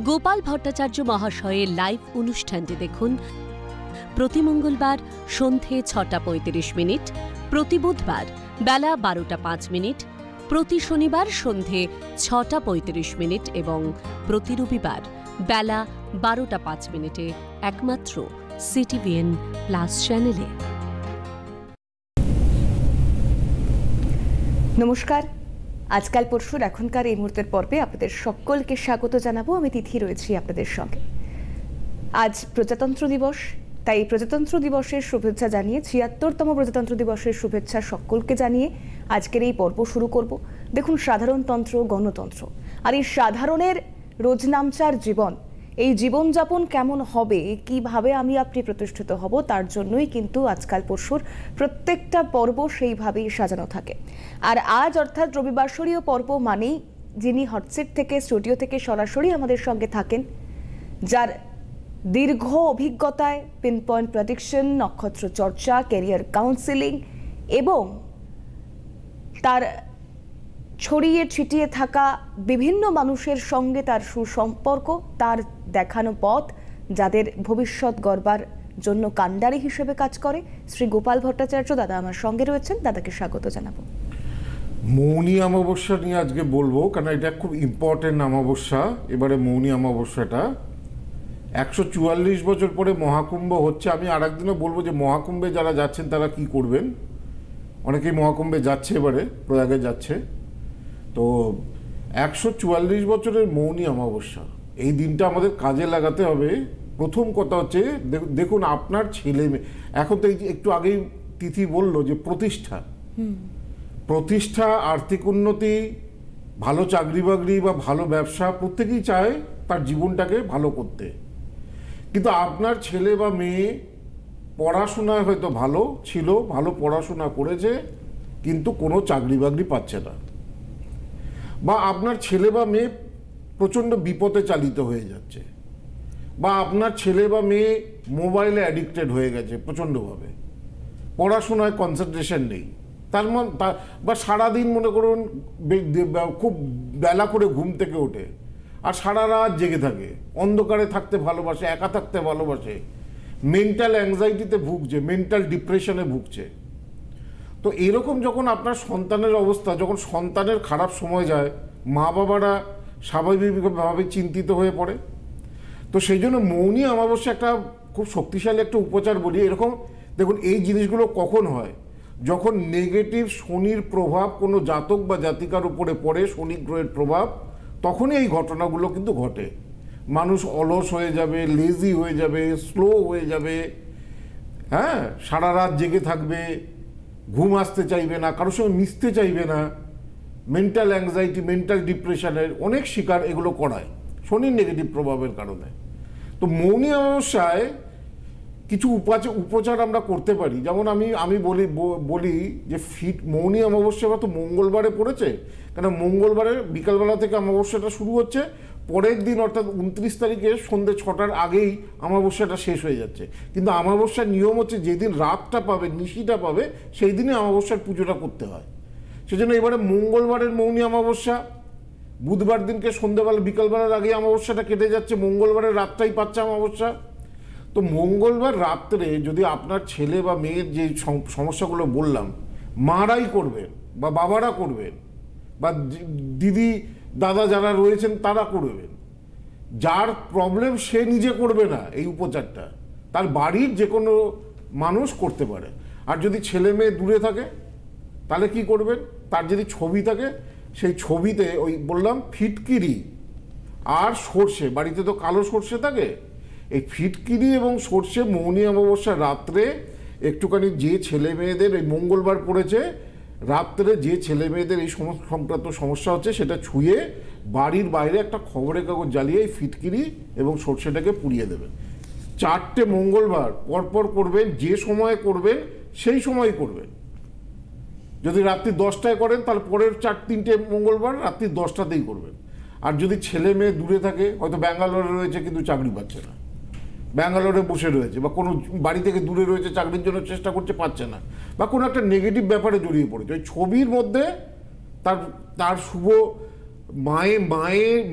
গোপাল ভট্টাচার্য মহাশয়ের লাইভ অনুষ্ঠানটি দেখুন প্রতি মঙ্গলবার সন্ধে ৬:৩৫, প্রতি বুধবার বেলা ১২:০৫, প্রতি শনিবার সন্ধে ৬:৩৫ এবং প্রতি রবিবার বেলা ১২:০৫ একমাত্র সিটিভিএন প্লাস চ্যানেলে। নমস্কার, আজকাল পরশুর এখনকার এই মুহূর্তের পর্বে আপনাদের সকলকে স্বাগত জানাবো। আমি তিথি রয়েছি আপনাদের সঙ্গে। আজ প্রজাতন্ত্র দিবস, তাই প্রজাতন্ত্র দিবসের শুভেচ্ছা জানিয়ে ৭৬তম প্রজাতন্ত্র দিবসের শুভেচ্ছা সকলকে জানিয়ে আজকের এই পর্ব শুরু করব। দেখুন, সাধারণতন্ত্র, গণতন্ত্র আর এই সাধারণের রোজনামচার জীবন, এই জীবনযাপন কেমন হবে, কিভাবে আমি আপনি প্রতিষ্ঠিত হব, তার জন্যই কিন্তু আজকাল পরশুর প্রত্যেকটা পর্ব সেইভাবেই সাজানো থাকে। আর আজ অর্থাৎ রবিবাসরীয় পর্ব মানেই যিনি হটসিট থেকে, স্টুডিও থেকে সরাসরি আমাদের সঙ্গে থাকেন, যার দীর্ঘ অভিজ্ঞতায় পিন পয়েন্ট প্রেডিকশন, নক্ষত্র চর্চা, ক্যারিয়ার কাউন্সিলিং এবং তার ছড়িয়ে ছিটিয়ে থাকা বিভিন্ন মানুষের সঙ্গে তার সুসম্পর্ক, তার দেখানো পথ, যাদের ভবিষ্যৎ গড়বার জন্য কাণ্ডারি হিসেবে কাজ করে, শ্রী গোপাল ভট্টাচার্য দাদা আমার সঙ্গে রয়েছেন। দাদাকে স্বাগত জানাবো। মৌনী অমাবস্যা নিয়ে আজকে বলবো, কারণ এটা খুব ইম্পর্টেন্ট অমাবস্যা। এবারে মৌনী অমাবস্যাটা ১৪৪ বছর পরে মহাকুম্ভ হচ্ছে। আমি আর একদিনও বলবো যে মহাকুম্ভে যারা যাচ্ছেন তারা কি করবেন। অনেকেই মহাকুম্ভে যাচ্ছে, এবারে প্রয়াগে যাচ্ছে। তো ১৪৪ বছরের মৌনী অমাবস্যা, এই দিনটা আমাদের কাজে লাগাতে হবে। প্রথম কথা হচ্ছে, দেখুন আপনার ছেলে মেয়ে, এখন তো এই যে একটু আগেই তিথি বললো যে প্রতিষ্ঠা, আর্থিক উন্নতি, ভালো চাকরি বাকরি বা ভালো ব্যবসা, প্রত্যেকেই চায় তার জীবনটাকে ভালো করতে। কিন্তু আপনার ছেলে বা মেয়ে পড়াশোনায় হয়তো ভালো ছিল, ভালো পড়াশোনা করেছে, কিন্তু কোনো চাকরি বাকরি পাচ্ছে না, বা আপনার ছেলে বা মেয়ে প্রচণ্ড বিপদে চালিত হয়ে যাচ্ছে, বা আপনার ছেলে বা মেয়ে মোবাইলে অ্যাডিক্টেড হয়ে গেছে প্রচণ্ডভাবে, পড়াশোনায় কনসেন্ট্রেশন নেই, তার বা সারাদিন মনে করুন খুব বেলা করে ঘুম থেকে ওঠে আর সারা রাত জেগে থাকে, অন্ধকারে থাকতে ভালোবাসে, একা থাকতে ভালোবাসে, মেন্টাল অ্যাংজাইটিতে ভুগছে, মেন্টাল ডিপ্রেশনে ভুগছে। তো এরকম যখন আপনার সন্তানের অবস্থা, যখন সন্তানের খারাপ সময় যায়, মা বাবারা স্বাভাবিকভাবে চিন্তিত হয়ে পড়ে। তো সেই জন্য মৌনী অমাবস্যা একটা খুব শক্তিশালী একটা উপচার বলি। এরকম দেখুন, এই জিনিসগুলো কখন হয়, যখন নেগেটিভ শনির প্রভাব কোনো জাতক বা জাতিকার উপরে পড়ে, শনি গ্রহের প্রভাব, তখনই এই ঘটনাগুলো কিন্তু ঘটে। মানুষ অলস হয়ে যাবে, লেজি হয়ে যাবে, স্লো হয়ে যাবে, হ্যাঁ, সারা রাত জেগে থাকবে, ঘুম আসতে চাইবে না, কারোর সঙ্গে মিশতে চাইবে না, মেন্টাল অ্যাংজাইটি, মেন্টাল ডিপ্রেশনের অনেক শিকার এগুলো করায় শনির নেগেটিভ প্রভাবের কারণে। তো মৌনী অমাবস্যায় কিছু উপচার আমরা করতে পারি। যেমন আমি বলি যে মৌনী অমাবস্যা তো মঙ্গলবারে পড়েছে, কেন মঙ্গলবারের বিকালবেলা থেকে অমাবস্যাটা শুরু হচ্ছে, পরের দিন অর্থাৎ ২৯ তারিখে সন্ধ্যে ৬টার আগেই অমাবস্যাটা শেষ হয়ে যাচ্ছে। কিন্তু অমাবস্যার নিয়ম হচ্ছে যেদিন রাতটা পাবে, নিশিটা পাবে, সেই দিনে অমাবস্যার পুজোটা করতে হয়। সেজন্য এবারে মঙ্গলবারের মৌনী অমাবস্যা, বুধবার দিনকে সন্ধ্যেবেলা বিকালবেলার আগে অমাবস্যাটা কেটে যাচ্ছে, মঙ্গলবারের রাতটাই পাচ্ছে অমাবস্যা। তো মঙ্গলবার রাত্রে যদি আপনার ছেলে বা মেয়ের যে সমস্যাগুলো বললাম, মারাই করবেন বা বাবারা করবেন বা দিদি দাদা যারা রয়েছেন তারা করবেন। যার প্রবলেম সে নিজে করবে না এই উপচারটা, তার বাড়ির যে কোনো মানুষ করতে পারে। আর যদি ছেলে মেয়ে দূরে থাকে তাহলে কি করবেন, তার যদি ছবি থাকে, সেই ছবিতে ওই বললাম ফিটকিরি আর সর্ষে, বাড়িতে তো কালো সর্ষে থাকে, এই ফিটকিরি এবং সর্ষে মৌনী অমাবস্যার রাত্রে একটুখানি, যে ছেলে মেয়েদের এই মঙ্গলবার পড়েছে, রাত্রে যে ছেলে মেয়েদের এই সংক্রান্ত সমস্যা হচ্ছে সেটা ছুঁয়ে বাড়ির বাইরে একটা খবরের কাগজ জ্বালিয়ে এই ফিটকিরি এবং সর্ষেটাকে পুড়িয়ে দেবেন। 4টে মঙ্গলবার পরপর করবেন, যে সময়ে করবেন সেই সময় করবেন। যদি রাত্রি 10টায় করেন তাহলে পরের 3টে মঙ্গলবার রাত্রি 10টাতেই করবেন। আর যদি ছেলে মেয়ে দূরে থাকে, হয়তো ব্যাঙ্গালোরে রয়েছে কিন্তু চাকরি পাচ্ছে না, ব্যাঙ্গালোরে বসে রয়েছে, বা কোনো বাড়ি থেকে দূরে রয়েছে, চাকরির জন্য চেষ্টা করছে, পাচ্ছে না, বা কোনো একটা নেগেটিভ ব্যাপারে জড়িয়ে পড়েছে, ওই ছবির মধ্যে তার শুভ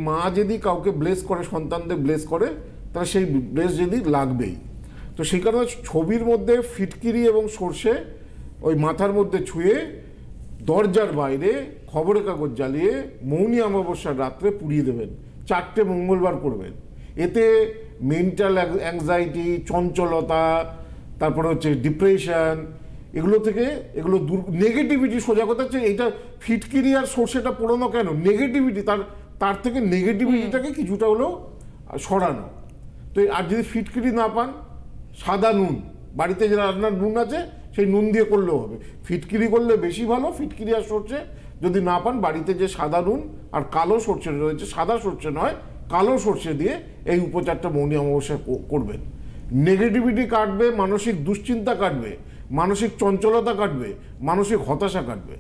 মা যদি কাউকে ব্লেস করে, সন্তানদের ব্লেস করে, তাহলে সেই ব্লেস যদি লাগবেই। তো সেই কারণে ছবির মধ্যে ফিটকিরি এবং সর্ষে ওই মাথার মধ্যে ছুঁয়ে দরজার বাইরে খবরের কাগজ জ্বালিয়ে মৌনী অমাবস্যার রাত্রে পুড়িয়ে দেবেন, 4টে মঙ্গলবার করবেন। এতে মেন্টাল অ্যাংজাইটি, চঞ্চলতা, তারপরে হচ্ছে ডিপ্রেশন, এগুলো থেকে এগুলো নেগেটিভিটি, সোজা কথা হচ্ছে এইটা ফিটকিরি আর সর্ষেটা পোড়ানো কেন, নেগেটিভিটি, তার থেকে নেগেটিভিটিটাকে কিছুটা হলেও সরানো। তো আর যদি ফিটকিরি না পান, সাদা নুন, বাড়িতে যে রান্নার নুন আছে সেই নুন দিয়ে করলেও হবে। ফিটকিরি করলে বেশি ভালো, ফিটকিরি আর সর্ষে। যদি না পান, বাড়িতে যে সাদা নুন আর কালো সর্ষে রয়েছে, সাদা সর্ষে নয় কালো সর্ষে দিয়ে এই উপচারটা মৌনী অমাবস্যা করবেন। নেগেটিভিটি কাটবে, মানসিক দুশ্চিন্তা কাটবে, মানসিক চঞ্চলতা কাটবে, মানসিক হতাশা কাটবে।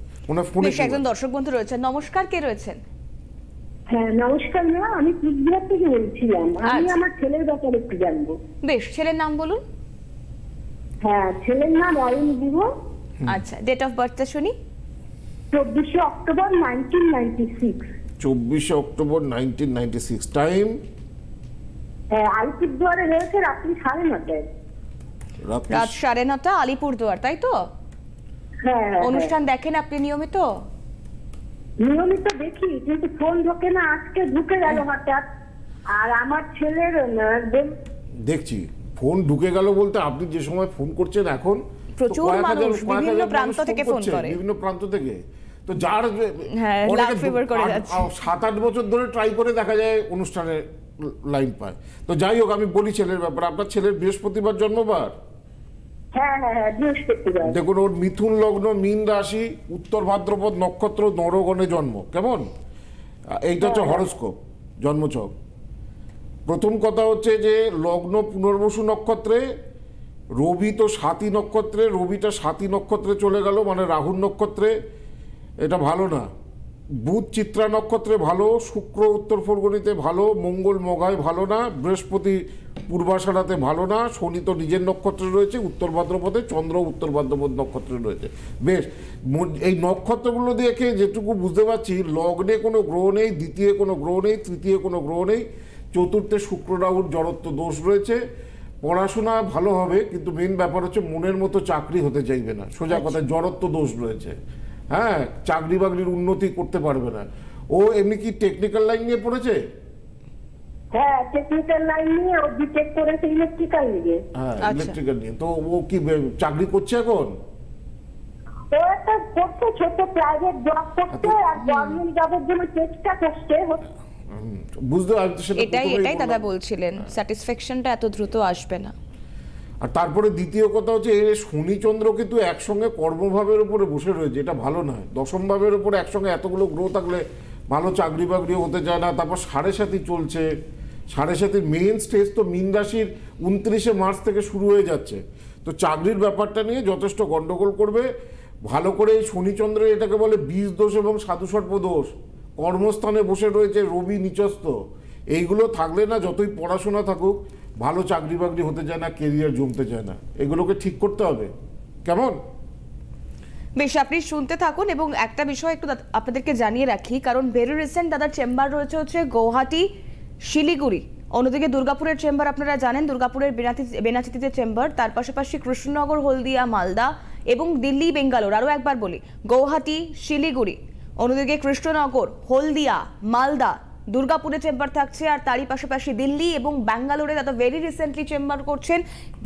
একজন দর্শক বন্ধু রয়েছেন, নমস্কার, কে রয়েছেন? হ্যাঁ নমস্কার মা, আমি কুচবিহার থেকে বলছিলাম। আমি আমার ছেলের ব্যাপারে একটু জানবো। বেশ, ছেলের নাম বলুন। হ্যাঁ, ছেলের নাম অয়ন দিব। আচ্ছা, ডেট অফ বার্থটা শুনি। 24 অক্টোবর 1996। 24 অক্টোবর 1996। টাইম? হ্যাঁ, আলিপুরদুয়ারে হয়েছে রাত্রি 9:30। রাত 9:30 আলিপুরদুয়ার, তাই তো? হ্যাঁ। অনুষ্ঠান দেখেন আপনি নিয়মিত? নিয়মিত দেখি, কিন্তু ফোন ঢোকে না। আজকে ঢুকে গেল হঠাৎ। আর আমার ছেলের দেখছি ফোন ঢুকে গেল বলতে, আপনি যে সময় ফোন করছেন এখন প্রচুর মানুষ বিভিন্ন প্রান্ত থেকে ফোন করে, বিভিন্ন প্রান্ত থেকে। তো যার 7-8 বছর ধরে ট্রাই করে দেখা যায় অনুষ্ঠানে লাইন পায়। তো যাই হোক, আমি বলি ছেলের ব্যাপারে। আপনার ছেলের বৃহস্পতিবার জন্মবার? হ্যাঁ হ্যাঁ হ্যাঁ, বৃহস্পতিবার। দেখুন, ওর মিথুন লগ্ন, মীন রাশি, উত্তর ভাদ্রপদ নক্ষত্র, নরগণে জন্ম। কেমন? এইটা হচ্ছে হরোস্কোপ, জন্মছক। প্রথম কথা হচ্ছে যে লগ্ন পুনর্বসু নক্ষত্রে, রবি তো সাতী নক্ষত্রে, রবিটা সাতী নক্ষত্রে চলে গেল, মানে রাহুর নক্ষত্রে, এটা ভালো না। বুধ চিত্রা নক্ষত্রে ভালো, শুক্র উত্তর ফলগুনিতে ভালো, মঙ্গল মগায় ভালো না, বৃহস্পতি পূর্বাষাঢ়াতে ভালো না, শনি তো নিজের নক্ষত্রে রয়েছে উত্তর ভাদ্রপদে, চন্দ্র উত্তর ভাদ্রপদ নক্ষত্রে রয়েছে। বেশ, এই নক্ষত্রগুলো দেখে যেটুকু বুঝতে পারছি, লগ্নে কোনো গ্রহ নেই, দ্বিতীয় কোনো গ্রহ নেই, তৃতীয় কোনো গ্রহ নেই, চতুর্থে শুক্র রাহুর জড়ত্ব দোষ রয়েছে। পড়াশোনা ভালো হবে, কিন্তু মেন ব্যাপার হচ্ছে মনের মতো চাকরি হতে চাইবে না, সোজা কথা, জড়ত্ব দোষ রয়েছে। হ্যাঁ, চাকরি বাকরির উন্নতি করতে পারবে না। ও এমনি কি টেকনিক্যাল লাইন নিয়ে পড়েছে? হ্যাঁ, টেকনিক্যাল লাইন নিয়ে ও বিটেক করেছে, ইলেকট্রিক্যাল নিয়ে। হ্যাঁ, ইলেকট্রিক্যাল নিয়ে। তো ও কি চাকরি করছে এখন? ও একটা করছে, ছোট প্রাইভেট জব করছে, আর গভর্নমেন্ট জবের জন্য চেষ্টা করছে। বুঝতে পারছি, এটাই দাদা বলছিলেন, স্যাটিসফ্যাকশনটা এত দ্রুত আসবে না। আর তারপরে দ্বিতীয় কথা হচ্ছে, শনি চন্দ্র কিন্তু একসঙ্গে কর্মভাবের উপরে বসে রয়েছে, এটা ভালো নয়। দশম ভাবের উপরে একসঙ্গে এতগুলো গ্রহ থাকলে ভালো চাকরি বাকরিও হতে চায় না। তারপর 7.5 চলছে, 7.5 মেইন স্টেজ তো মীন রাশির 29শে মার্চ থেকে শুরু হয়ে যাচ্ছে। তো চাকরির ব্যাপারটা নিয়ে যথেষ্ট গন্ডগোল করবে। ভালো করে এই শনিচন্দ্রের, এটাকে বলে বীজ দোষ এবং সাধুসর্প দোষ, কর্মস্থানে বসে রয়েছে রবি নিচস্থ, এইগুলো থাকলে না, যতই পড়াশোনা থাকুক, ভালো চাকরি বাকরি হতে চায় না, কেরিয়ার জমতে চায় না। এগুলোকে ঠিক করতে হবে। কেমন? বেশ, আপনি শুনতে থাকুন। এবং একটা বিষয় একটু আপনাদেরকে জানিয়ে রাখি, কারণ ভেরি রিসেন্ট দাদার চেম্বার রয়েছে হচ্ছে গৌহাটি, শিলিগুড়ি, অন্যদিকে দুর্গাপুরের চেম্বার আপনারা জানেন, দুর্গাপুরের বেনাচিতিতে চেম্বার, তার পাশাপাশি কৃষ্ণনগর, হলদিয়া, মালদা এবং দিল্লি, বেঙ্গালোর। আরও একবার বলি, গৌহাটি, শিলিগুড়ি, অন্যদিকে কৃষ্ণনগর, হলদিয়া, মালদা, দুর্গাপুরে চেম্বার থাকছে, আর তারই পাশাপাশি দিল্লি এবং ব্যাঙ্গালোরে দাদা ভেরি রিসেন্টলি চেম্বার করছেন।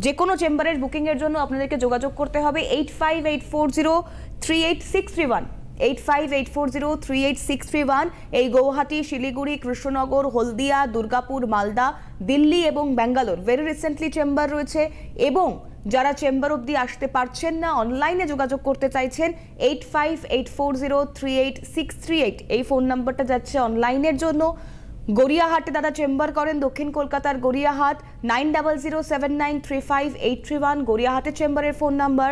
যে কোনো চেম্বারের বুকিংয়ের জন্য আপনাদেরকে যোগাযোগ করতে হবে 8584038631, 8584038631। এই গৌহাটি, শিলিগুড়ি, কৃষ্ণনগর, হলদিয়া, দুর্গাপুর, মালদা, দিল্লি এবং ব্যাঙ্গালোর ভেরি রিসেন্টলি চেম্বার রয়েছে। এবং যারা চেম্বার অবধি আসতে পারছেন না, অনলাইনে যোগাযোগ করতে চাইছেন, 8584038638, এই ফোন নাম্বারটা যাচ্ছে অনলাইনের জন্য। গড়িয়াহাটে দাদা চেম্বার করেন, দক্ষিণ কলকাতার গড়িয়াহাট, 9007935831 গড়িয়াহাটের চেম্বারের ফোন নাম্বার।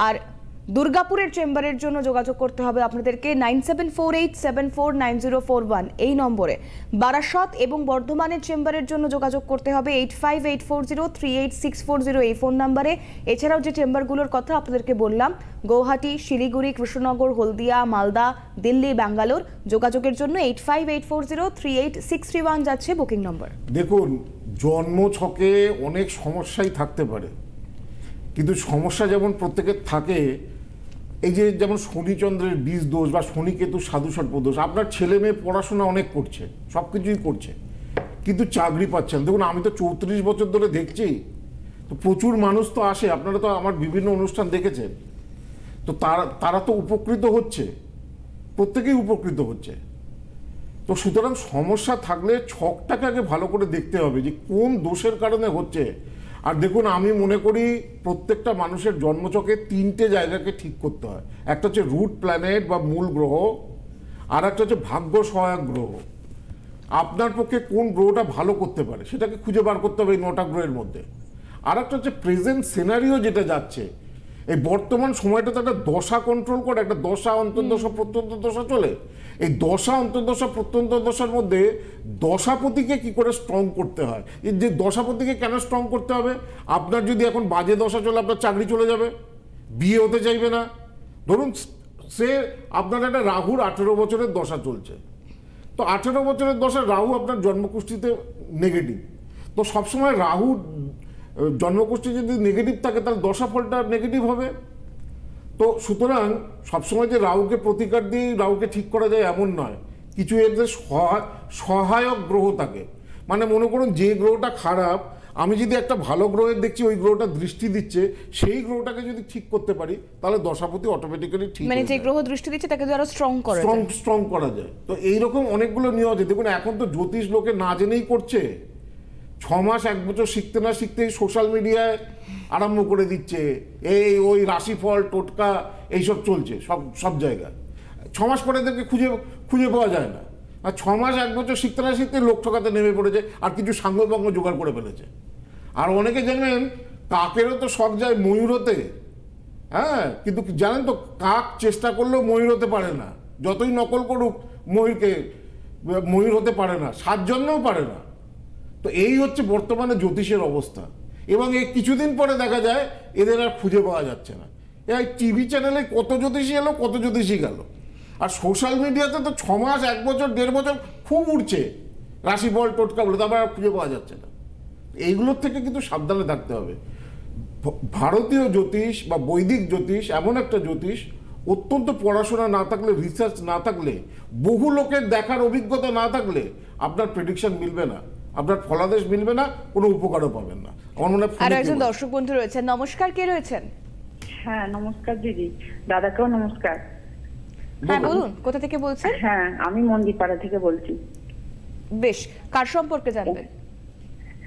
আর দুর্গাপুরের চেম্বারের জন্য যোগাযোগ করতে হবে আপনাদেরকে 9748749041 এই নম্বরে। বারাসত এবং বর্ধমানের চেম্বারের জন্য যোগাযোগ করতে হবে 8584038640 এই ফোন নাম্বারে। এছাড়াও যে চেম্বারগুলোর কথা আপনাদেরকে বললাম, গৌহাটি, শিলিগুড়ি, কৃষ্ণনগর, হলদিয়া, মালদা, দিল্লি, ব্যাঙ্গালোর, যোগাযোগের জন্য 8584038631 যাচ্ছে বুকিং নম্বর। দেখুন, জন্মছকে অনেক সমস্যাই থাকতে পারে, কিন্তু সমস্যা যেমন প্রত্যেকের থাকে, এই যে যেমন শনিচন্দ্রের বীজ দোষ বা শনি কেতু সাধুসর্প দোষ, আপনার ছেলে মেয়ে পড়াশোনা অনেক করছে, সব কিছুই করছে, কিন্তু চাকরি পাচ্ছেন। দেখুন, আমি তো 34 বছর ধরে দেখছি, তো প্রচুর মানুষ তো আসে, আপনারা তো আমার বিভিন্ন অনুষ্ঠান দেখেছেন, তো তারা তো উপকৃত হচ্ছে, প্রত্যেকেই উপকৃত হচ্ছে। তো সুতরাং সমস্যা থাকলে ছকটাকে আগে ভালো করে দেখতে হবে যে কোন দোষের কারণে হচ্ছে। আর দেখুন, আমি মনে করি প্রত্যেকটা মানুষের জন্মছকে 3টে জায়গাকে ঠিক করতে হয়। একটা হচ্ছে রুট প্ল্যানেট বা মূল গ্রহ, আর একটা হচ্ছে ভাগ্য সহায়ক গ্রহ। আপনার পক্ষে কোন গ্রহটা ভালো করতে পারে সেটাকে খুঁজে বার করতে হবে এই 9টা গ্রহের মধ্যে। আর একটা হচ্ছে প্রেজেন্ট সিনারিও যেটা যাচ্ছে, এই বর্তমান সময়টাতে একটা দশা কন্ট্রোল করে, একটা দশা অন্তর্দশা প্রত্যন্ত দশা চলে। এই দশা অন্তর্দশা প্রত্যন্ত দশার মধ্যে দশাপতিকে কি করে স্ট্রং করতে হয়, এই যে দশাপতিকে কেন স্ট্রং করতে হবে? আপনার যদি এখন বাজে দশা চলে, আপনার চাকরি চলে যাবে, বিয়ে হতে চাইবে না। ধরুন আপনার একটা রাহুর 18 বছরের দশা চলছে, তো 18 বছরের দশা রাহু আপনার জন্মকুষ্ঠিতে নেগেটিভ, তো সবসময় রাহু জন্মকুষ্ঠি যদি নেগেটিভ থাকে তাহলে দশা ফলটা নেগেটিভ হবে। তো সুতরাং সবসময় যে রাহুকে প্রতিকার দিয়ে রাহুকে ঠিক করা যায় এমন নয়, কিছু এদের সহায়ক গ্রহ থাকে। মানে মনে করুন যে গ্রহটা খারাপ, আমি যদি একটা ভালো গ্রহের দেখছি ওই গ্রহটা দৃষ্টি দিচ্ছে, সেই গ্রহটাকে যদি ঠিক করতে পারি তাহলে দশাপতি অটোমেটিক্যালি ঠিক, মানে যে গ্রহ দৃষ্টি দিচ্ছে তাকে আরো স্ট্রং করা যায়। তো এইরকম অনেকগুলো নিয়ম আছে। দেখুন, এখন তো জ্যোতিষ লোকে না জেনেই করছে, 6 মাস 1 বছর শিখতে না শিখতেই সোশ্যাল মিডিয়ায় আরম্ভ করে দিচ্ছে, ওই রাশিফল টোটকা এইসব চলছে সব জায়গায়। 6 মাস পরে এদেরকে খুঁজে পাওয়া যায় না। আর 6 মাস 1 বছর শিখতে না শিখতে লোক ঠকাতে নেমে পড়েছে, আর কিছু সাঙ্গভঙ্গ জোগাড় করে ফেলেছে। আর অনেকে জানেন কাকেরও তো শখ যায় ময়ূর হতে, হ্যাঁ, কিন্তু জানেন তো কাক চেষ্টা করলেও ময়ূর হতে পারে না, যতই নকল করুক ময়ূর হতে পারে না, 7 জন্মেও পারে না। তো এই হচ্ছে বর্তমানে জ্যোতিষের অবস্থা। এবং এই কিছুদিন পরে দেখা যায় এদের আর খুঁজে পাওয়া যাচ্ছে না। এই টিভি চ্যানেলে কত জ্যোতিষী এলো, কত জ্যোতিষী গেল, আর সোশ্যাল মিডিয়াতে তো 6 মাস 1 বছর 1.5 বছর খুব উঠছে রাশিফল টোটকা বলে, তারপর আর খুঁজে পাওয়া যাচ্ছে না। এইগুলোর থেকে কিন্তু সাবধানে থাকতে হবে। ভারতীয় জ্যোতিষ বা বৈদিক জ্যোতিষ এমন একটা জ্যোতিষ, অত্যন্ত পড়াশোনা না থাকলে, রিসার্চ না থাকলে, বহু লোকের দেখার অভিজ্ঞতা না থাকলে আপনার প্রেডিকশন মিলবে না, আপনার ফলাদেশ মিলবে না, কোনো উপকারও পাবেন না। আমার মনে হয়। আর একজন দর্শক বন্ধু রয়েছেন, নমস্কার, কে রয়েছেন? হ্যাঁ নমস্কার দিদি, দাদাকেও নমস্কার। হ্যাঁ বলুন, কোথা থেকে বলছেন? হ্যাঁ, আমি মন্দিরপাড়া থেকে বলছি। বেশ, কার সম্পর্কে জানবেন?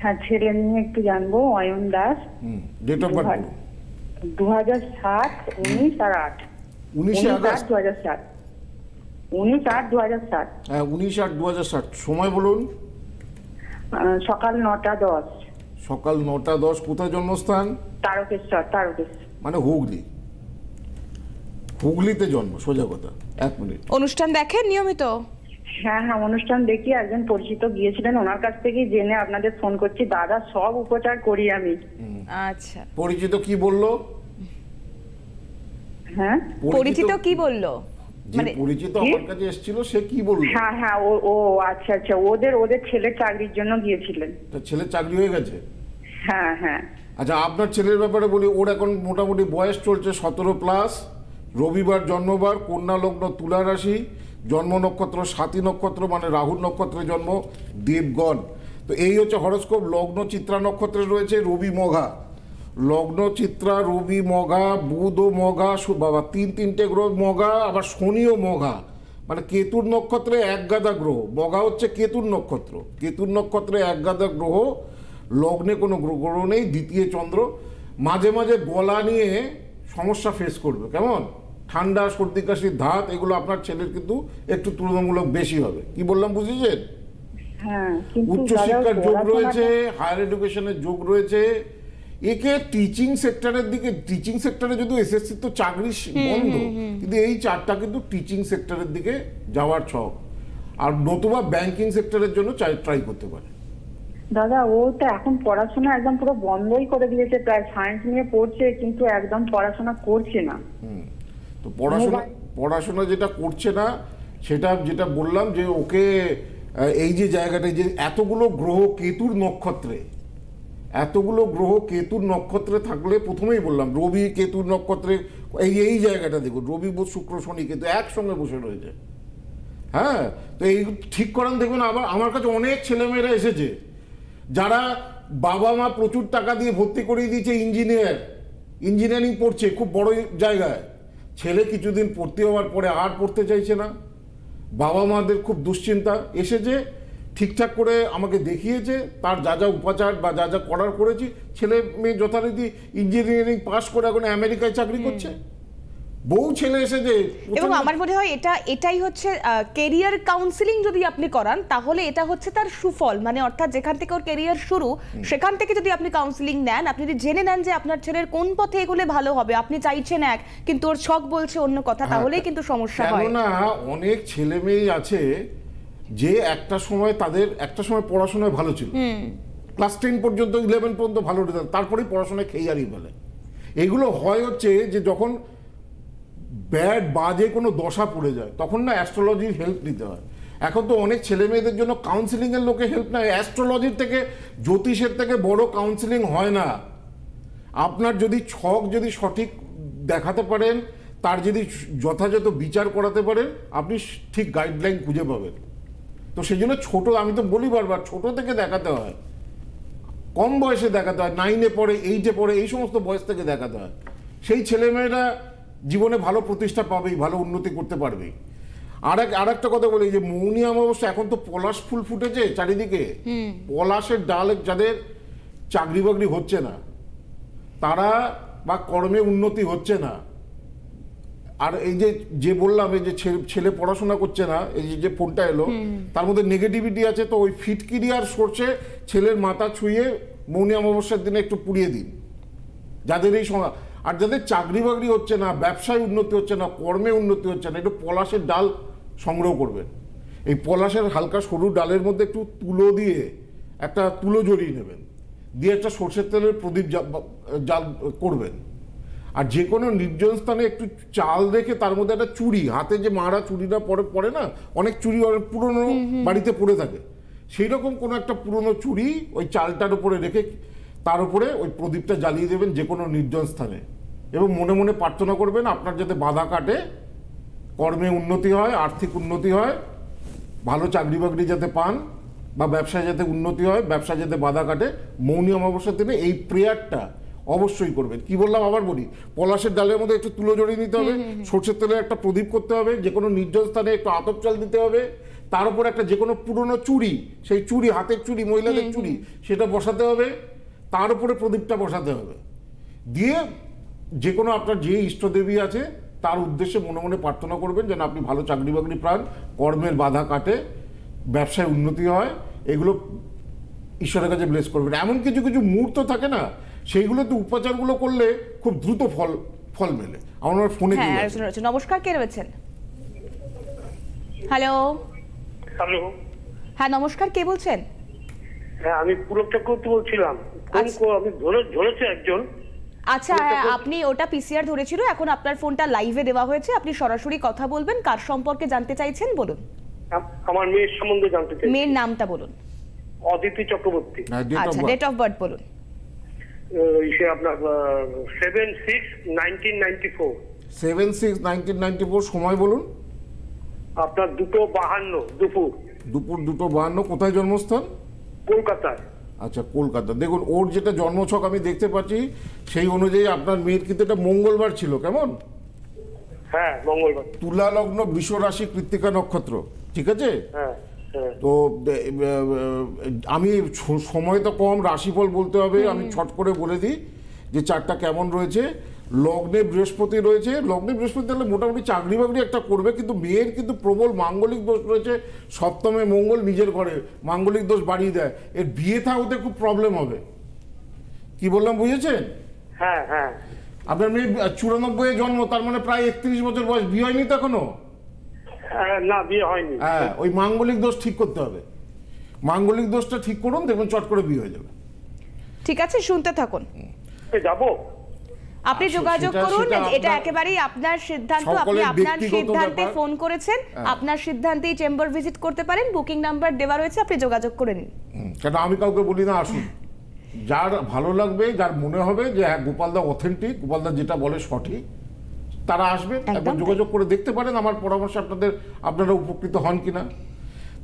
হ্যাঁ, ছেলে নিয়ে একটু জানবো। Ayan Das, date of birth 2007, 19 আর 8। 19 আগস্ট 2007, 19/8/2007। হ্যাঁ, 19/8/2007। সময় বলুন। সকাল 9টা 10। সকাল 9টা 10। কোথায় জন্মস্থান? তারকেশ্বর। মানে হুগলিতে জন্ম, সোজা কথা। 1 মিনিট। অনুষ্ঠান দেখেন নিয়মিত? হ্যাঁ, অনুষ্ঠান দেখি। একজন পরিচিত গিয়েছিলেন, ওনার কাছ থেকেই জেনে আপনাদের ফোন করছি। দাদা, সব উপচার করি আমি। আচ্ছা, পরিচিত কি বললো? হ্যাঁ, পরিচিত কি বললো? মানে পরিচিত আমার কাছে এসেছিল, সে কি বললো? হ্যাঁ, ও আচ্ছা, ওদের ছেলের চাকরির জন্য গিয়েছিলেন। তার ছেলের চাকরি হয়ে গেছে? হ্যাঁ। আচ্ছা, আপনার ছেলের ব্যাপারে বলি। ওর এখন মোটামুটি বয়স চলছে 17+। রবিবার জন্মবার, কন্যা লগ্ন, তুলা রাশি, জন্ম নক্ষত্র স্বাতী নক্ষত্র, মানে রাহুর নক্ষত্রে জন্ম, দেবগণ। তো এই হচ্ছে হরস্কোপ। লগ্ন চিত্রা নক্ষত্রে রয়েছে রবি মঘা, লগ্ন চিত্রা, রবি মঘা, বুধ ও মঘা, বাবা 3টে গ্রহ মঘা, আবার শনিও মঘা, মানে কেতুর নক্ষত্রে 1 গাদা গ্রহ। মঘা হচ্ছে কেতুর নক্ষত্র, কেতুর নক্ষত্রে 1 গাদা গ্রহ। লগ্নে কোনো গ্রহ নেই, দ্বিতীয় চন্দ্র। মাঝে মাঝে গলা নিয়ে সমস্যা ফেস করবে, কেমন ঠান্ডা, সর্দি, কাশি, ধাত, এগুলো আপনার ছেলের কিন্তু একটু তুলনামূলক বেশি হবে। কি বললাম বুঝেছেন? হ্যাঁ, উচ্চশিক্ষার যোগ রয়েছে, হায়ার এডুকেশনের যোগ রয়েছে, একে টিচিং সেক্টরের দিকে, টিচিং সেক্টরে যদি এসএসসি তো চাকরি বন্ধ, কিন্তু এই চারটা কিন্তু টিচিং সেক্টরের দিকে যাওয়ার ছক, আর নতুবা ব্যাংকিং সেক্টরের জন্য ট্রাই করতে পারে। দাদা ও তো এখন পড়াশোনা একদম পুরো বন্ধই করে দিয়েছে, প্রায় সায়েন্স নিয়ে পড়ছে কিন্তু একদম পড়াশোনা করছে না। তো পড়াশোনা যেটা করছে না সেটা যেটা বললাম যে ওকে এই যে জায়গাটায় যে এতগুলো গ্রহ কেতুর নক্ষত্রে থাকলে, প্রথমেই বললাম রবি কেতুর নক্ষত্রে, এই জায়গাটা দেখুন, রবি বুধ শুক্র শনি কেতু একসঙ্গে বসে রয়েছে। হ্যাঁ, তো এই ঠিক করেন দেখবেন। আবার আমার কাছে অনেক ছেলেমেয়েরা এসেছে যারা বাবা মা প্রচুর টাকা দিয়ে ভর্তি করিয়ে দিয়েছে ইঞ্জিনিয়ারিং পড়ছে খুব বড় জায়গায়, ছেলে কিছুদিন ভর্তি হওয়ার পরে আর পড়তে চাইছে না, বাবা মাদের খুব দুশ্চিন্তা। এসেছে ঠিকঠাক করে আমাকে দেখিয়েছে, তার যা যা উপাচার বা যা যা করার করেছি, ছেলে মেয়ে যথারীতি ইঞ্জিনিয়ারিং পাস করে এখন আমেরিকায় চাকরি করছে। বহু ছেলে এসেছে। এবং আমার মনে হয় এটাই হচ্ছে কেরিয়ার কাউন্সিলিং যদি আপনি করান তাহলে এটা হচ্ছে তার সুফল, মানে অর্থাৎ যেখান থেকে ওর কেরিয়ার শুরু সেখান থেকে যদি আপনি কাউন্সিলিং নেন, আপনি যদি জেনে নেন যে আপনার ছেলের কোন পথে এগোলে ভালো হবে, আপনি চাইছেন এক কিন্তু ওর ছক বলছে অন্য কথা, তাহলেই কিন্তু সমস্যা হয়। কেননা অনেক ছেলে মেয়ে আছে যে একটা সময় পড়াশোনায় ভালো ছিল, ক্লাস 10 পর্যন্ত 11 পর্যন্ত ভালো রেজাল্ট, তারপরেই পড়াশোনায় খেয়ে হারিয়ে ফেলে। এগুলো হয় হচ্ছে যে যখন বাজে কোনো দশা পড়ে যায় তখন না অ্যাস্ট্রোলজির হেল্প নিতে হয়। এখন তো অনেক ছেলে মেয়েদের জন্য কাউন্সিলিংয়ের লোকে হেল্প নেয়, অ্যাস্ট্রোলজির থেকে জ্যোতিষের থেকে বড় কাউন্সিলিং হয় না। আপনার যদি ছক যদি সঠিক দেখাতে পারেন, তার যদি যথাযথ বিচার করাতে পারেন, আপনি ঠিক গাইডলাইন খুঁজে পাবেন। তো সেই জন্য আমি তো বলি বারবার, ছোট থেকে দেখাতে হয়, কম বয়সে দেখাতে হয়, 9-এ পড়ে 8-এ পড়ে এই সমস্ত বয়স থেকে দেখাতে হয়। সেই ছেলেমেয়েরা জীবনে ভালো প্রতিষ্ঠা পাবেই, ভালো উন্নতি করতে পারবেই। আর একটা কথা বলি, যে মৌনী অমাবস্যা, এখন তো পলাশ ফুল ফুটেছে চারিদিকে, পলাশের ডাল যাদের চাকরি বাকরি হচ্ছে না, তারা বা কর্মে উন্নতি হচ্ছে না, আর এই যে বললাম এই যে ছেলে পড়াশোনা করছে না, এই যে ফোনটা এলো তার মধ্যে নেগেটিভিটি আছে, তো ওই ফিটকিরি আর সরষে ছেলের মাথা ছুঁয়ে মৌনী অমাবস্যার দিনে একটু পুড়িয়ে দিন, যাদের এই সময়। আর যাদের চাকরি বাকরি হচ্ছে না, ব্যবসায় উন্নতি হচ্ছে না, কর্মে উন্নতি হচ্ছে না, একটু পলাশের ডাল সংগ্রহ করবেন। এই পলাশের হালকা সরু ডালের মধ্যে একটু তুলো দিয়ে একটা তুলো জড়িয়ে নেবেন, দিয়ে একটা সরষের তেলের প্রদীপ জাল করবেন। আর যে কোনো নির্জন স্থানে একটু চাল রেখে তার মধ্যে একটা চুড়ি, হাতে যে মারা চুড়িটা পরে না, অনেক চুড়ি অনেক পুরনো বাড়িতে পড়ে থাকে, সেই রকম কোনো একটা পুরনো চুড়ি ওই চালটার উপরে রেখে তার উপরে ওই প্রদীপটা জ্বালিয়ে দেবেন যে কোনো নির্জন স্থানে, এবং মনে মনে প্রার্থনা করবেন আপনার যাতে বাধা কাটে, কর্মে উন্নতি হয়, আর্থিক উন্নতি হয়, ভালো চাকরি বাকরি যাতে পান, বা ব্যবসায় যাতে উন্নতি হয়, ব্যবসায় যাতে বাধা কাটে। মৌনী অমাবস্যার দিনে এই প্রেয়ারটা অবশ্যই করবেন। কি বললাম আবার বলি, পলাশের ডালের মধ্যে একটু তুলো জড়িয়ে নিতে হবে, সরষের তেলে একটা প্রদীপ করতে হবে, যে কোনো নির্জন স্থানে একটু আতপ চাল দিতে হবে, তার উপর একটা যে কোনো পুরনো চুড়ি, সেই চুড়ি, হাতের চুড়ি, মহিলাদের চুড়ি, সেটা বসাতে হবে, তার উপরে প্রদীপটা বসাতে হবে, দিয়ে যে কোনো আপনার যে ইষ্টদেবী আছে তার উদ্দেশ্যে মনে মনে প্রার্থনা করবেন যেন আপনি ভালো চাকরি বাকরি পান, কর্মের বাধা কাটে, ব্যবসায় উন্নতি হয়, এগুলো ঈশ্বরের কাছে ব্লেস করবেন। এমন কিছু কিছু মুহূর্ত থাকে না, সেইগুলোতে উপাচারগুলো করলে খুব দ্রুত ফল মেলে। আমার ফোনে নমস্কার, কে রয়েছেন? হ্যালো। হ্যাঁ নমস্কার, কে বলছেন? হ্যাঁ, আমি পুলক চক্রবর্তী বলছিলাম। আমি ধরেছি একজন। আচ্ছা, আপনি ওটা পিসিআর ধরেছিল, এখন আপনার ফোনটা লাইভে দেওয়া হয়েছে, আপনি সরাসরি কথা বলবেন। কার সম্পর্কে জানতে চাইছেন বলুন? আমার মেয়ের সম্বন্ধে জানতে চাই। মেয়ের নামটা বলুন। অদিতি চক্রবর্তী। আচ্ছা, ডেট অফ বার্থ বলুন। আপনার 7/6/1994। 7/6/1994। সময় বলুন। আপনার 2:52 দুপুর 2:52। কোথায় জন্মস্থান? কলকাতায়। আচ্ছা, কলকাতা। দেখুন, ওর যেটা জন্মছক আমি দেখতে পাচ্ছি সেই অনুযায়ী আপনার মেয়ের কিন্তু এটা মঙ্গলবার ছিল, কেমন? হ্যাঁ, মঙ্গলবার। তুলা লগ্ন, বৃষ রাশি, কৃত্তিকা নক্ষত্র, ঠিক আছে? হ্যাঁ। তো আমি সময় তো কম, রাশিফল বলতে হবে, আমি ছট করে বলে দিই যে চারটা কেমন রয়েছে। লগ্নে বৃহস্পতি রয়েছে, লগ্নে বৃহস্পতি তাহলে মোটামুটি চাকরি বাকরি একটা করবে, কিন্তু মেয়ের কিন্তু প্রবল মাঙ্গলিক দোষ রয়েছে। সপ্তমে মঙ্গল নিজের ঘরে মাঙ্গলিক দোষ বাড়িয়ে দেয়, এর বিয়ে থা হতে খুব প্রবলেম হবে। কি বললাম বুঝেছেন? হ্যাঁ হ্যাঁ। আপনার মেয়ে 94-এ জন্ম, তার মানে প্রায় 31 বছর বয়স, বিয়ে হয়নি তো এখনো? না, বিয়ে হয়নি। হ্যাঁ, ওই মাঙ্গলিক দোষ ঠিক করতে হবে। মাঙ্গলিক দোষটা ঠিক করুন, দেখবেন চট করে বিয়ে হয়ে যাবে। ঠিক আছে, শুনতে থাকুন। যাবো, আপনি যোগাযোগ করুন, এটা একেবারেই আপনার সিদ্ধান্ত। আপনি আপনার সিদ্ধান্তে ফোন করেছেন, আপনার সিদ্ধান্তেই চেম্বার ভিজিট করতে পারেন। বুকিং নাম্বার দেওয়া রয়েছে, আপনি যোগাযোগ করে নিন। কেন আমি কাউকে বলি না আসুন, যার ভালো লাগবে, যার মনে হবে যে হ্যাঁ গোপালদা অথেন্টিক, গোপালদা যেটা বলে সঠিক, তারা আসবেন, একবার যোগাযোগ করে দেখতে পারেন। আমার পরামর্শ আপনারা উপকৃত হন কিনা।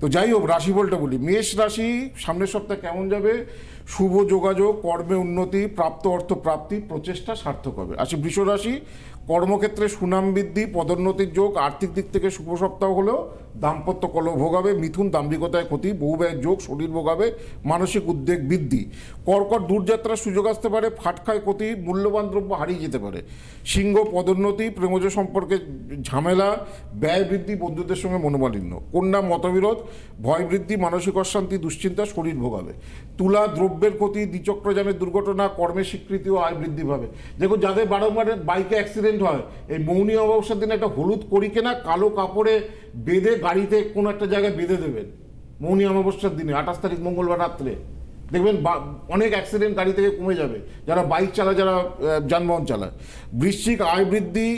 তো যাই হোক, রাশিফলটা বলি। মেষ রাশি সামনের সপ্তাহে কেমন যাবে? শুভ যোগাযোগ, কর্মে উন্নতি, প্রাপ্ত অর্থ প্রাপ্তি, প্রচেষ্টা সার্থক হবে। আসি বৃষ রাশি, কর্মক্ষেত্রে সুনাম বৃদ্ধি, পদোন্নতির যোগ, আর্থিক দিক থেকে শুভ সপ্তাহ হলেও দাম্পত্য কলহ ভোগাবে। মিথুন, দাম্ভিকতায় ক্ষতি, বহু ব্যয়ের যোগ, শরীর ভোগাবে, মানসিক উদ্বেগ বৃদ্ধি। কর্কট, দূরযাত্রার সুযোগ আসতে পারে, ফাটখায় ক্ষতি, মূল্যবান দ্রব্য হারিয়ে যেতে পারে। সিংহ, পদোন্নতি, প্রেমজ সম্পর্কে ঝামেলা, ব্যয় বৃদ্ধি, বন্ধুদের সঙ্গে মনোমালিন্য। কন্যা, মতবিরোধ, ভয় বৃদ্ধি, মানসিক অশান্তি, দুশ্চিন্তা, শরীর ভোগাবে। তুলা, দ্রব্যের ক্ষতি, দ্বিচক্রযানের দুর্ঘটনা, কর্মের স্বীকৃতি ও আয় বৃদ্ধি পাবে। দেখুন, যাদের বারংবার বাইকে অ্যাক্সিডেন্ট হয়, এই মৌনী অমাবস্যার দিনে একটা হলুদ করি কেনা কালো কাপড়ে বেঁধে গাড়িতে কোনো একটা জায়গায় বেঁধে দেবেন। মৌনী অমাবস্যার দিনে 28 তারিখ মঙ্গলবার রাত্রে দেখবেন অনেক অ্যাক্সিডেন্ট গাড়ি থেকে কমে যাবে, যারা বাইক চালায়, যারা যানবাহন চালায়। বৃশ্চিক, আয় বৃদ্ধি,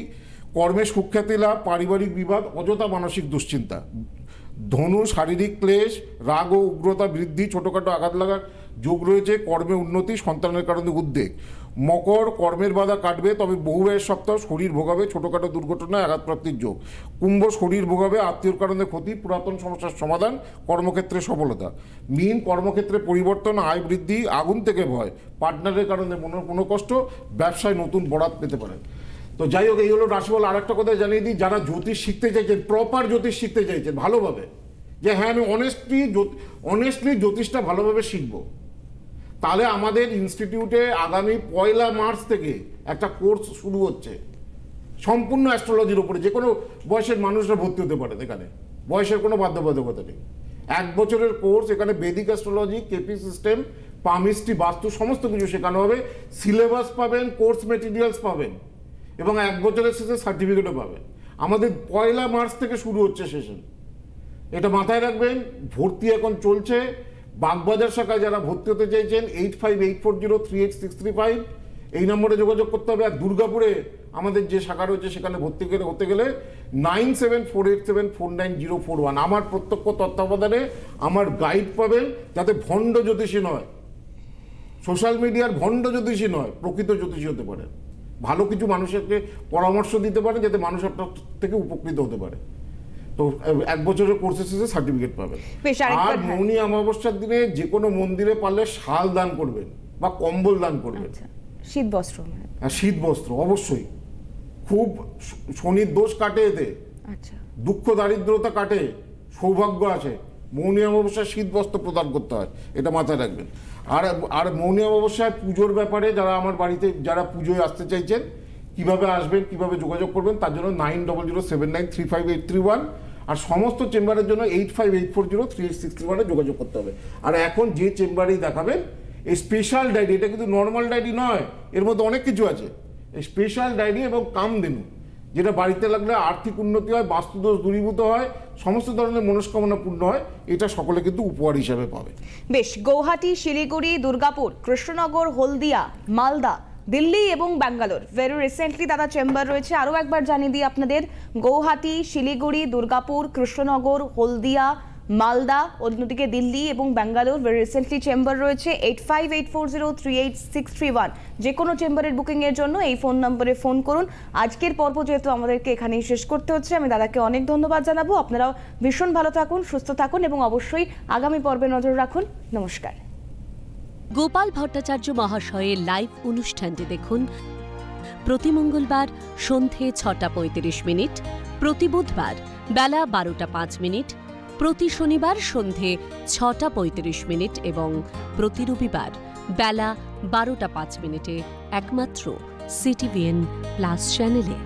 কর্মে সুখ্যাতি লাভ, পারিবারিক বিবাদ, অযথা মানসিক দুশ্চিন্তা। ধনু, শারীরিক ক্লেশ, রাগ ও উগ্রতা বৃদ্ধি, ছোটোখাটো আঘাত লাগার যোগ রয়েছে, কর্মে উন্নতি, সন্তানের কারণে উদ্বেগ। মকর, কর্মের বাধা কাটবে, তবে বহু ব্যয়ের সপ্তাহ, শরীর ভোগাবে, ছোটোখাটো দুর্ঘটনায় আঘাতপ্রাপ্তির যোগ। কুম্ভ, শরীর ভোগাবে, আত্মীয়র কারণে ক্ষতি, পুরাতন সমস্যার সমাধান, কর্মক্ষেত্রে সফলতা। মীন, কর্মক্ষেত্রে পরিবর্তন, আয় বৃদ্ধি, আগুন থেকে ভয়, পার্টনারের কারণে মনোকষ্ট, ব্যবসায় নতুন বরাত পেতে পারেন। তো যাই হোক, এই হলো রাশিফল। আর একটা কথা জানিয়ে দিই, যারা জ্যোতিষ শিখতে চাইছেন, প্রপার জ্যোতিষ শিখতে চাইছেন ভালোভাবে, যে হ্যাঁ আমি অনেস্টলি জ্যোতিষটা ভালোভাবে শিখবো, তাহলে আমাদের ইনস্টিটিউটে আগামী 1 মার্চ থেকে একটা কোর্স শুরু হচ্ছে সম্পূর্ণ অ্যাস্ট্রোলজির উপরে। যে কোনো বয়সের মানুষরা ভর্তি হতে পারে, এখানে বয়সের কোনো বাধ্যবাধকতা নেই। 1 বছরের কোর্স, এখানে বেদিক অ্যাস্ট্রোলজি, কেপি সিস্টেম, পামিস্ট্রি, বাস্তু সমস্ত কিছু শেখানো হবে। সিলেবাস পাবেন, কোর্স মেটেরিয়ালস পাবেন, এবং 1 বছরের শেষে সার্টিফিকেটও পাবেন। আমাদের 1 মার্চ থেকে শুরু হচ্ছে সেশন, এটা মাথায় রাখবেন। ভর্তি এখন চলছে। বাগবাজার শাখায় যারা ভর্তি হতে চাইছেন 8584038635 এই নম্বরে যোগাযোগ করতে হবে। আর দুর্গাপুরে আমাদের যে শাখা রয়েছে সেখানে ভর্তি হতে গেলে 9748749041 আমার প্রত্যক্ষ তত্ত্বাবধানে আমার গাইড পাবেন, যাতে ভণ্ড জ্যোতিষী নয়, সোশ্যাল মিডিয়ার ভণ্ড জ্যোতিষী নয়, প্রকৃত জ্যোতিষী হতে পারে। ভালো কিছু মানুষকে পরামর্শ দিতে পারে, যাতে মানুষ আপনার থেকে উপকৃত হতে পারে। তো 1 বছরের কোর্সের শেষে সার্টিফিকেট পাবেন। আর মৌনী অমাবস্যার দিনে যে কোনো মন্দিরে পারলে শাল দান করবেন বা কম্বল দান করবেন। শীত বস্ত্র, শীত বস্ত্র অবশ্যই। খুব শনির দোষ কাটে এতে, দুঃখ দারিদ্রতা কাটে, সৌভাগ্য আসে। মৌনী অমাবস্যায় শীত বস্ত্র প্রদান করতে হয়, এটা মাথায় রাখবেন। আর মৌনী অমাবস্যায় পুজোর ব্যাপারে যারা আমার বাড়িতে যারা পুজোয় আসতে চাইছেন, কিভাবে আসবেন, কিভাবে যোগাযোগ করবেন, তার জন্য 9007935831 আর সমস্ত চেম্বারের জন্য 8584038631 যোগাযোগ করতে হবে। আর এখন যে চেম্বারেই দেখাবেন, এই স্পেশাল ডায়েরি, এটা কিন্তু নর্মাল ডায়েরি নয়, এর মধ্যে অনেক কিছু আছে। এই স্পেশাল ডায়েরি এবং কামধেনু, যেটা বাড়িতে লাগলে আর্থিক উন্নতি হয়, বাস্তুদোষ দূরীভূত হয়, সমস্ত ধরনের মনস্কামনা পূর্ণ হয়, এটা সকলে কিন্তু উপহার হিসাবে পাবে। বেশ, গৌহাটি, শিলিগুড়ি, দুর্গাপুর, কৃষ্ণনগর, হলদিয়া, মালদা, দিল্লি এবং ব্যাঙ্গালোর ভেরি রিসেন্টলি দাদা চেম্বার রয়েছে। আরও একবার জানিয়ে দিই আপনাদের, গৌহাটি, শিলিগুড়ি, দুর্গাপুর, কৃষ্ণনগর, হলদিয়া, মালদা, অন্যদিকে দিল্লি এবং ব্যাঙ্গালোর ভেরি রিসেন্টলি চেম্বার রয়েছে। 8584038631 যে কোনো চেম্বারের বুকিংয়ের জন্য এই ফোন নম্বরে ফোন করুন। আজকের পর্ব যেহেতু আমাদেরকে এখানেই শেষ করতে হচ্ছে, আমি দাদাকে অনেক ধন্যবাদ জানাবো। আপনারাও ভীষণ ভালো থাকুন, সুস্থ থাকুন এবং অবশ্যই আগামী পর্বে নজর রাখুন। নমস্কার। গোপাল ভট্টাচার্য মহাশয়ের লাইভ অনুষ্ঠানটি দেখুন প্রতি মঙ্গলবার সন্ধে 6:35, প্রতি বুধবার বেলা 12:05, প্রতি শনিবার সন্ধে 6:35 এবং প্রতি রবিবার বেলা 12:05 একমাত্র CTVN+ চ্যানেলে।